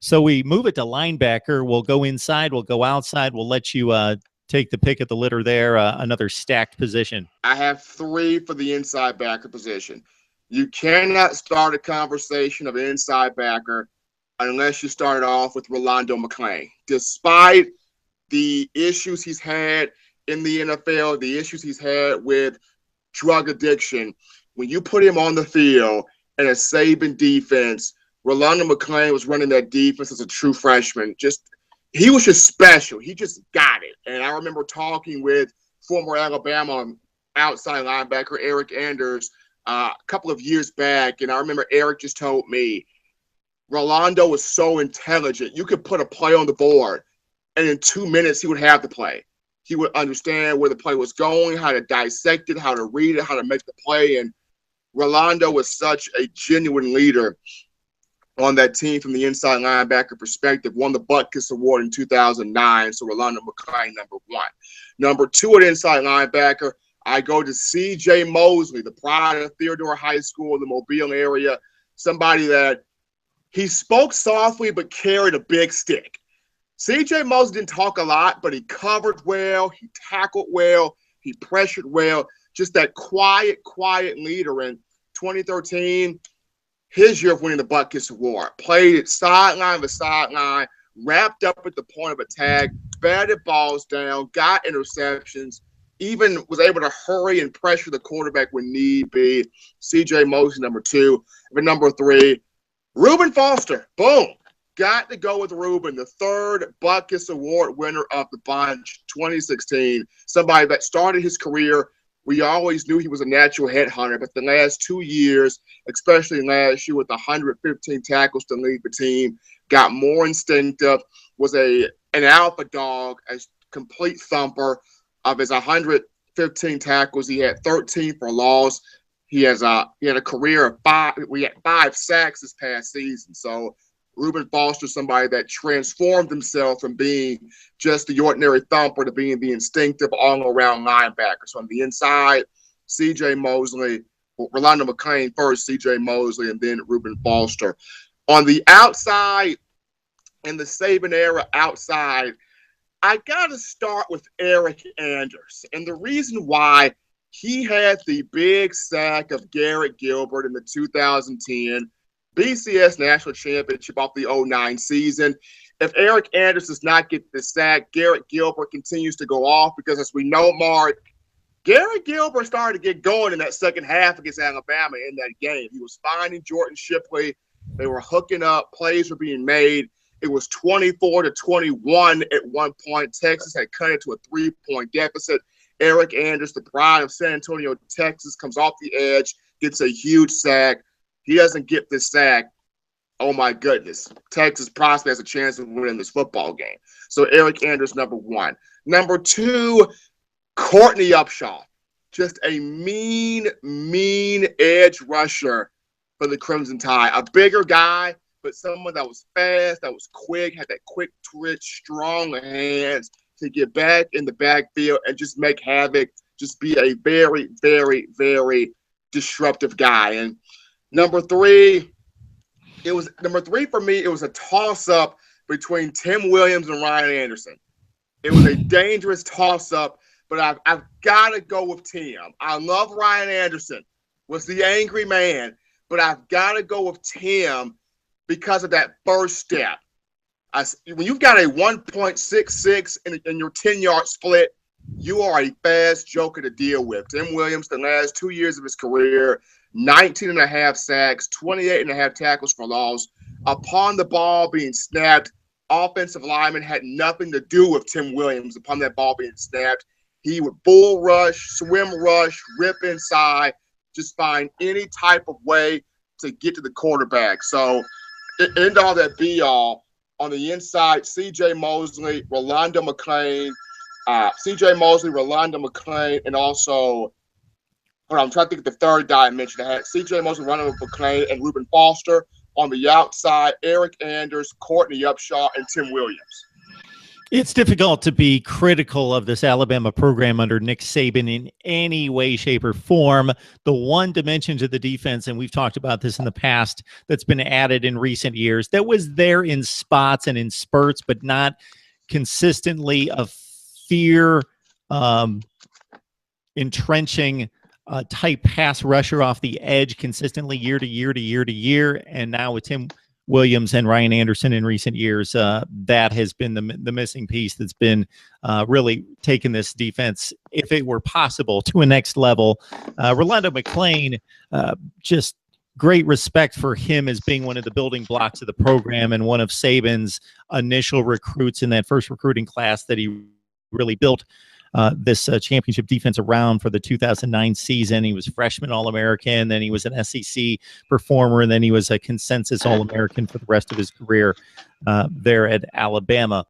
So we move it to linebacker. We'll go inside. We'll go outside. We'll let you take the pick of the litter there, another stacked position. I have 3 for the inside backer position. You cannot start a conversation of inside backer unless you start off with Rolando McClain. Despite the issues he's had in the NFL, the issues he's had with drug addiction, when you put him on the field in a Saban defense, Rolando McClain was running that defense as a true freshman. He was just special. He just got it. And I remember talking with former Alabama outside linebacker Eric Anders a couple of years back, and I remember Eric just told me, Rolando was so intelligent. You could put a play on the board, and in 2 minutes he would have the play. He would understand where the play was going, how to dissect it, how to read it, how to make the play. And Rolando was such a genuine leader on that team from the inside linebacker perspective. Won the Butkus Award in 2009, so Rolando McClain, number 1. Number 2 at inside linebacker, I go to C.J. Mosley, the pride of Theodore High School in the Mobile area, somebody that he spoke softly but carried a big stick. C.J. Mosley didn't talk a lot, but he covered well, he tackled well, he pressured well, just that quiet leader. In 2013, his year of winning the Butkus Award, played it sideline to sideline, wrapped up at the point of attack, batted balls down, got interceptions, even was able to hurry and pressure the quarterback when need be. C.J. Mosley, number 2. But number 3, Reuben Foster. Boom. Got to go with Reuben, the 3rd Butkus Award winner of the bunch, 2016. Somebody that started his career, we always knew he was a natural headhunter, but the last 2 years, especially last year with 115 tackles to lead the team, got more instinctive, was an alpha dog, a complete thumper. Of his 115 tackles, he had 13 for loss. He had a career of 5. We had 5 sacks this past season. So Reuben Foster, somebody that transformed himself from being just the ordinary thumper to being the instinctive all-around linebacker. So on the inside, C.J. Mosley, Rolando McClain first, C.J. Mosley, and then Reuben Foster. On the outside, in the Saban era outside, I got to start with Eric Anders. And the reason why, he had the big sack of Garrett Gilbert in the 2010 BCS National Championship off the 2009 season. If Eric Anders does not get the sack, Garrett Gilbert continues to go off because, as we know, Mark, Garrett Gilbert started to get going in that second half against Alabama in that game. He was finding Jordan Shipley. They were hooking up. Plays were being made. It was 24-21 at one point. Texas had cut it to a 3-point deficit. Eric Anders, the pride of San Antonio, Texas, comes off the edge, gets a huge sack. He doesn't get this sack. Oh, my goodness. Texas possibly has a chance of winning this football game. So Eric Anders, number 1. Number 2, Courtney Upshaw. Just a mean edge rusher for the Crimson Tide. A bigger guy, but someone that was fast, that was quick, had that quick twitch, strong hands to get back in the backfield and just make havoc, just be a very, very, very disruptive guy. And number 3 for me, it was a toss-up between Tim Williams and Ryan Anderson. It was a dangerous toss-up, but I've got to go with Tim. I love Ryan Anderson, was the angry man, but I've got to go with Tim because of that first step. When you've got a 1.66 in your 10-yard split, you are a fast joker to deal with. Tim Williams, the last 2 years of his career, 19.5 sacks, 28.5 tackles for loss. Upon the ball being snapped, offensive linemen had nothing to do with Tim Williams. Upon that ball being snapped, he would bull rush, swim rush, rip inside, just find any type of way to get to the quarterback. So, end all that be all. On the inside, C.J. Mosley, Rolando McClain, and also, I'm trying to think of the third guy I mentioned. I had C.J. Mosley, Rolando McClain, and Reuben Foster. On the outside, Eric Anders, Courtney Upshaw, and Tim Williams. It's difficult to be critical of this Alabama program under Nick Saban in any way, shape, or form. The one dimension to the defense, and we've talked about this in the past, that's been added in recent years, that was there in spots and in spurts, but not consistently a fear entrenching type pass rusher off the edge consistently year to year to year to year. And now with Tim Williams and Ryan Anderson in recent years, that has been the missing piece that's been really taken this defense, if it were possible, to a next level. Rolando McClain, just great respect for him as being one of the building blocks of the program and one of Saban's initial recruits in that first recruiting class that he really built this championship defense around for the 2009 season. He was freshman All-American, then he was an SEC performer, and then he was a consensus All-American for the rest of his career there at Alabama.